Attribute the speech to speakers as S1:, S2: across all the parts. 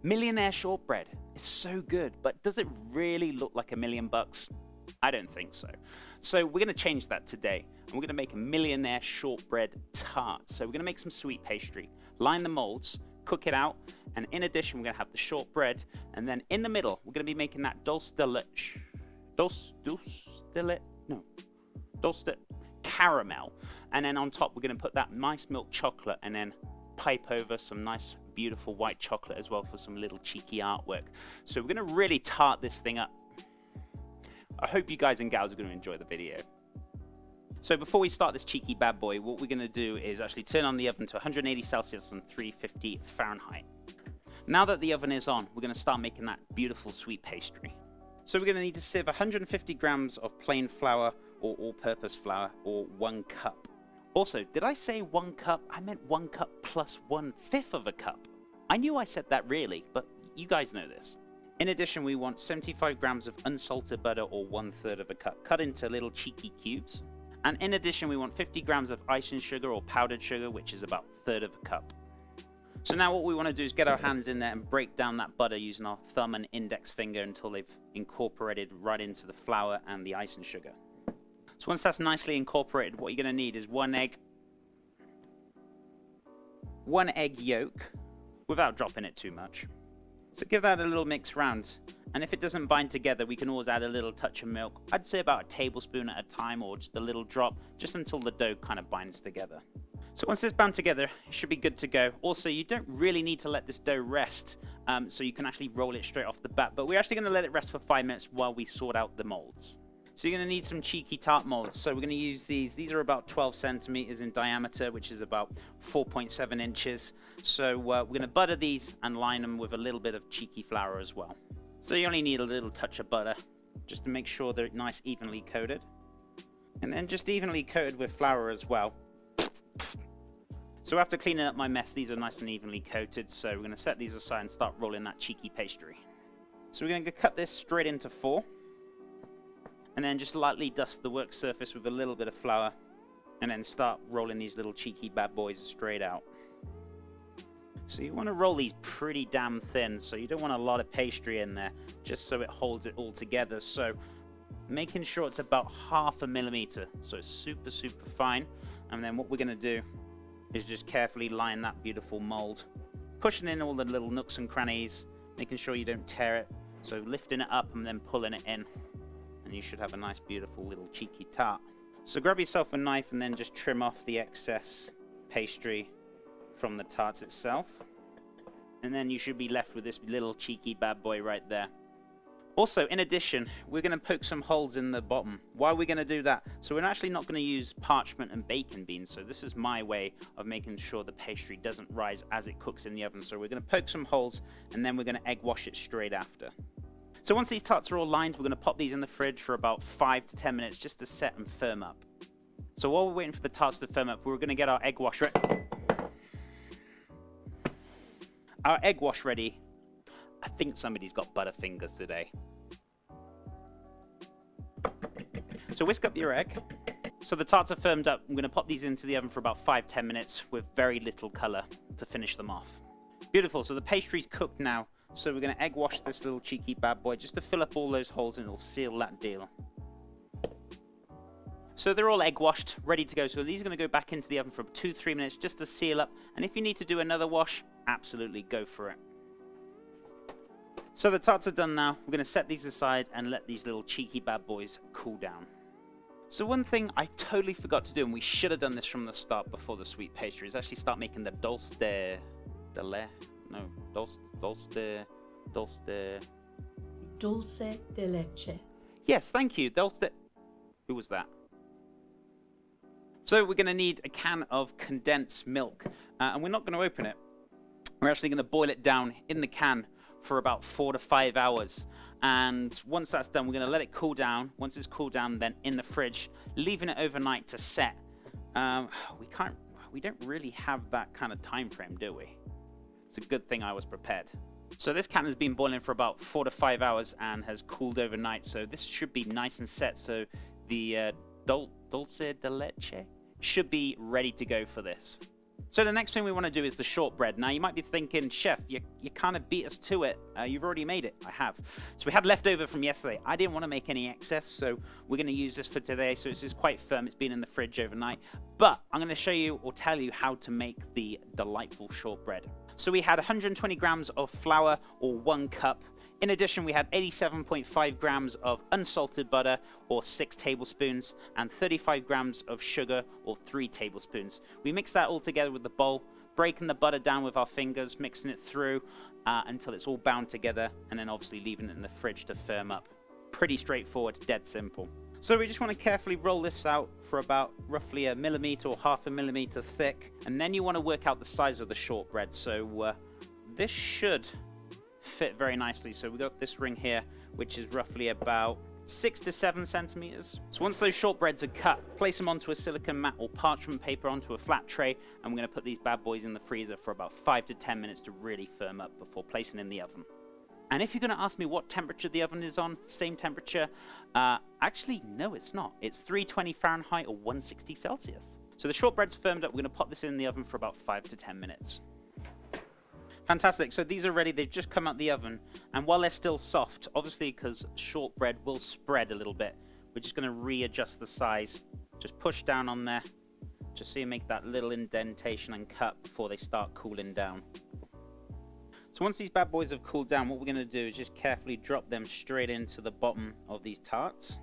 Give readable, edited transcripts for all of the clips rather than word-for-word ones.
S1: Millionaire Shortbread is so good, but does it really look like $1,000,000? I don't think so. So we're going to change that today, and we're going to make a Millionaire Shortbread tart. So we're going to make some sweet pastry, line the molds, cook it out, and in addition we're going to have the shortbread, and then in the middle we're going to be making that Dulce De Leche. Dulce De Leche? No. Dulce De Caramel. And then on top we're going to put that nice milk chocolate, and then pipe over some nice beautiful white chocolate as well for some little cheeky artwork. So we're going to really tart this thing up. I hope you guys and gals are going to enjoy the video. So before we start this cheeky bad boy, what we're going to do is actually turn on the oven to 180 Celsius and 350 Fahrenheit. Now that the oven is on, we're going to start making that beautiful sweet pastry. So we're going to need to sieve 150 grams of plain flour or all-purpose flour, or 1 cup. Also, did I say 1 cup? I meant 1 cup plus 1/5 of a cup. I knew I said that really, but you guys know this. In addition, we want 75 grams of unsalted butter, or 1/3 of a cup, cut into little cheeky cubes. And in addition, we want 50 grams of icing sugar or powdered sugar, which is about 1/3 of a cup. So now what we want to do is get our hands in there and break down that butter using our thumb and index finger until they've incorporated right into the flour and the icing sugar. So once that's nicely incorporated, what you're going to need is 1 egg, 1 egg yolk, without dropping it too much. So give that a little mix round, and if it doesn't bind together, we can always add a little touch of milk. I'd say about a tablespoon at a time, or just a little drop, just until the dough kind of binds together. So once it's bound together, it should be good to go. Also, you don't really need to let this dough rest, so you can actually roll it straight off the bat, but we're actually going to let it rest for 5 minutes while we sort out the molds. So you're going to need some cheeky tart molds. So we're going to use these. These are about 12 centimeters in diameter, which is about 4.7 inches. So we're going to butter these and line them with a little bit of cheeky flour as well. So you only need a little touch of butter just to make sure they're nice evenly coated. And then just evenly coated with flour as well. So after cleaning up my mess, these are nice and evenly coated. So we're going to set these aside and start rolling that cheeky pastry. So we're going to cut this straight into 4. And then just lightly dust the work surface with a little bit of flour, and then start rolling these little cheeky bad boys straight out. So you want to roll these pretty damn thin, so you don't want a lot of pastry in there, just so it holds it all together. So making sure it's about 1/2 millimeter, so it's super fine. And then what we're going to do is just carefully line that beautiful mold, pushing in all the little nooks and crannies, making sure you don't tear it. So lifting it up and then pulling it in, and you should have a nice beautiful little cheeky tart. So grab yourself a knife and then just trim off the excess pastry from the tarts itself, and then you should be left with this little cheeky bad boy right there. Also, in addition, we're going to poke some holes in the bottom. Why are we going to do that? So we're actually not going to use parchment and bacon beans, so this is my way of making sure the pastry doesn't rise as it cooks in the oven. So we're going to poke some holes, and then we're going to egg wash it straight after. So once these tarts are all lined, we're going to pop these in the fridge for about 5 to 10 minutes just to set and firm up. So while we're waiting for the tarts to firm up, we're going to get our egg wash ready. Our egg wash ready. I think somebody's got butterfingers today. So whisk up your egg. So the tarts are firmed up. I'm going to pop these into the oven for about 5-10 minutes with very little color to finish them off. Beautiful. So the pastry's cooked now. So we're going to egg wash this little cheeky bad boy just to fill up all those holes, and it'll seal that deal. So they're all egg washed, ready to go. So these are going to go back into the oven for 2-3 minutes just to seal up. And if you need to do another wash, absolutely go for it. So the tarts are done now. We're going to set these aside and let these little cheeky bad boys cool down. So one thing I totally forgot to do, and we should have done this from the start before the sweet pastry, is actually start making the Dulce De Leche. No, Dulce De
S2: Leche.
S1: Yes, thank you. Who was that? So we're going to need a can of condensed milk, and we're not going to open it. We're actually going to boil it down in the can for about 4 to 5 hours. And once that's done, we're going to let it cool down. Once it's cooled down, then in the fridge, leaving it overnight to set. We don't really have that kind of time frame, do we? It's a good thing I was prepared. So this can has been boiling for about 4 to 5 hours and has cooled overnight. So this should be nice and set. So the Dulce De Leche should be ready to go for this. So the next thing we want to do is the shortbread. Now you might be thinking, Chef, you kind of beat us to it. You've already made it. I have. So we had leftover from yesterday. I didn't want to make any excess, so we're going to use this for today. So this is quite firm. It's been in the fridge overnight. But I'm going to show you or tell you how to make the delightful shortbread. So we had 120 grams of flour or 1 cup. In addition, we had 87.5 grams of unsalted butter, or 6 tablespoons, and 35 grams of sugar, or 3 tablespoons. We mix that all together with the bowl, breaking the butter down with our fingers, mixing it through until it's all bound together, and then obviously leaving it in the fridge to firm up. Pretty straightforward, dead simple. So we just want to carefully roll this out for about roughly a millimeter or half a millimeter thick, and then you want to work out the size of the shortbread. So this should fit very nicely. So we got this ring here, which is roughly about 6 to 7 centimeters. So once those shortbreads are cut, place them onto a silicone mat or parchment paper onto a flat tray, and we're going to put these bad boys in the freezer for about 5 to 10 minutes to really firm up before placing in the oven. And if you're going to ask me what temperature the oven is on, same temperature, actually no, it's not. It's 320 Fahrenheit or 160 Celsius. So the shortbread's firmed up. We're going to pop this in the oven for about 5 to 10 minutes. Fantastic. So these are ready. They've just come out the oven. And while they're still soft, obviously because shortbread will spread a little bit, we're just going to readjust the size. Just push down on there, just so you make that little indentation and cut before they start cooling down. So once these bad boys have cooled down, what we're going to do is just carefully drop them straight into the bottom of these tarts.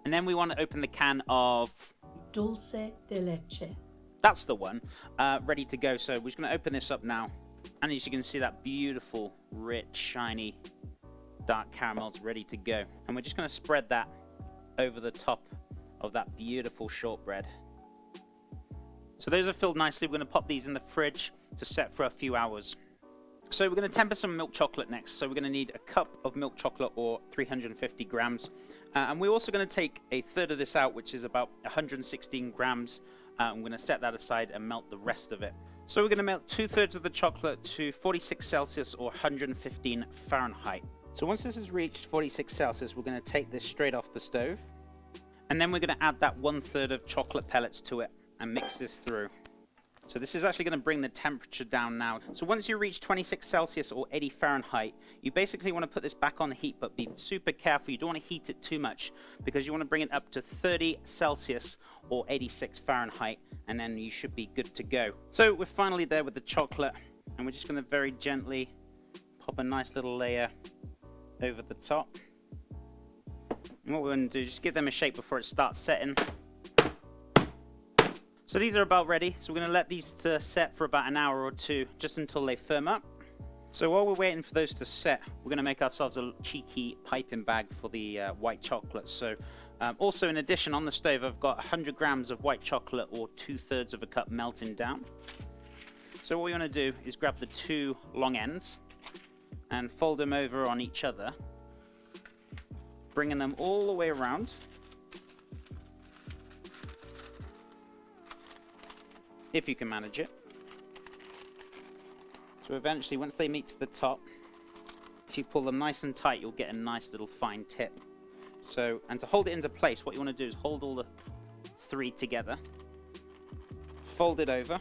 S1: And then we want to open the can of
S2: Dulce De Leche.
S1: That's the one, ready to go. So we're just going to open this up now. And as you can see, that beautiful, rich, shiny, dark caramel's ready to go. And we're just going to spread that over the top of that beautiful shortbread. So those are filled nicely. We're going to pop these in the fridge to set for a few hours. So we're going to temper some milk chocolate next. So we're going to need a cup of milk chocolate or 350 grams. And we're also going to take a third of this out, which is about 116 grams. I'm going to set that aside and melt the rest of it. So we're going to melt 2/3 of the chocolate to 46 Celsius or 115 Fahrenheit. So once this has reached 46 Celsius, we're going to take this straight off the stove. And then we're going to add that 1/3 of chocolate pellets to it and mix this through. So this is actually going to bring the temperature down now. So once you reach 26 Celsius or 80 Fahrenheit, you basically want to put this back on the heat, but be super careful. You don't want to heat it too much because you want to bring it up to 30 Celsius or 86 Fahrenheit, and then you should be good to go. So we're finally there with the chocolate, and we're just going to very gently pop a nice little layer over the top. And what we're going to do is just give them a shake before it starts setting. So these are about ready, so we're going to let these to set for about an hour or two, just until they firm up. So while we're waiting for those to set, we're going to make ourselves a cheeky piping bag for the white chocolate. So also in addition, on the stove, I've got 100 grams of white chocolate or 2/3 of a cup melting down. So what we want to do is grab the 2 long ends and fold them over on each other, bringing them all the way around. If you can manage it. So eventually, once they meet to the top, if you pull them nice and tight, you'll get a nice little fine tip. So, and to hold it into place, what you want to do is hold all the 3 together, fold it over,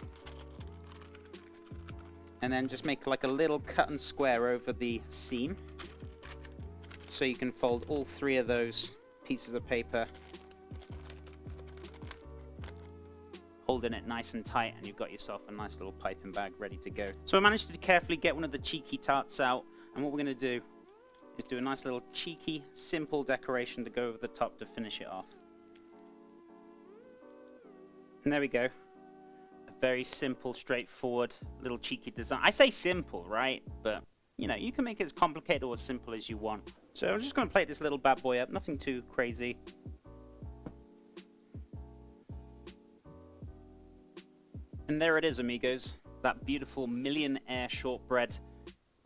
S1: and then just make like a little cut and square over the seam. So you can fold all 3 of those pieces of paper, holding it nice and tight, and you've got yourself a nice little piping bag ready to go. So I managed to carefully get one of the cheeky tarts out, and what we're going to do is do a nice little cheeky, simple decoration to go over the top to finish it off. And there we go. A very simple, straightforward little cheeky design. I say simple, right? But, you know, you can make it as complicated or as simple as you want. So I'm just going to plate this little bad boy up, nothing too crazy. And there it is, amigos, that beautiful Millionaire Shortbread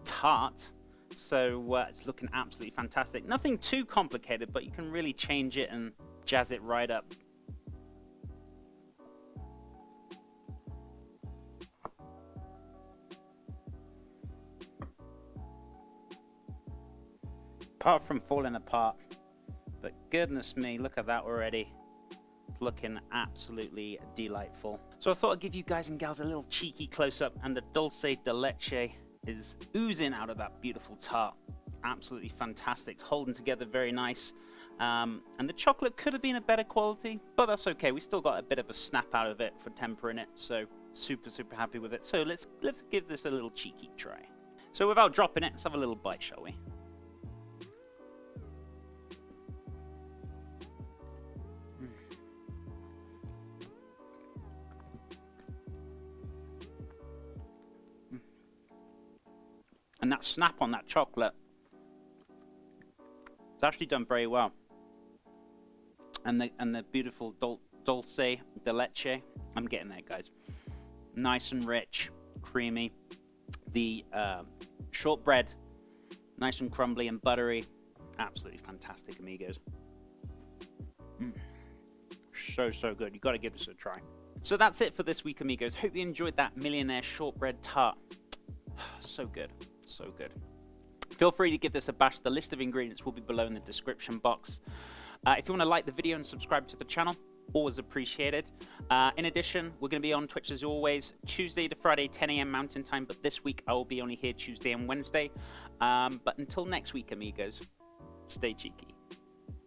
S1: tart. So it's looking absolutely fantastic. Nothing too complicated, but you can really change it and jazz it right up. Apart from falling apart, but goodness me, look at that already. looking absolutely delightful. So I thought I'd give you guys and gals a little cheeky close-up, and the Dulce De Leche is oozing out of that beautiful tart. Absolutely fantastic, it's holding together very nice. And the chocolate could have been a better quality, but that's okay. We still got a bit of a snap out of it for tempering it, so super happy with it. So let's give this a little cheeky try. So without dropping it, let's have a little bite, shall we? And that snap on that chocolate, it's actually done very well. And the beautiful Dulce De Leche, I'm getting there, guys. Nice and rich, creamy. The shortbread, nice and crumbly and buttery. Absolutely fantastic, amigos. So good. You got to give this a try. So that's it for this week, amigos. Hope you enjoyed that Millionaire Shortbread tart. So good. So good. Feel free to give this a bash. The list of ingredients will be below in the description box. If you want to like the video and subscribe to the channel, always appreciated. In addition, we're going to be on Twitch as always, Tuesday to Friday, 10 a.m. Mountain Time, but this week I will be only here Tuesday and Wednesday. But until next week, amigos, stay cheeky.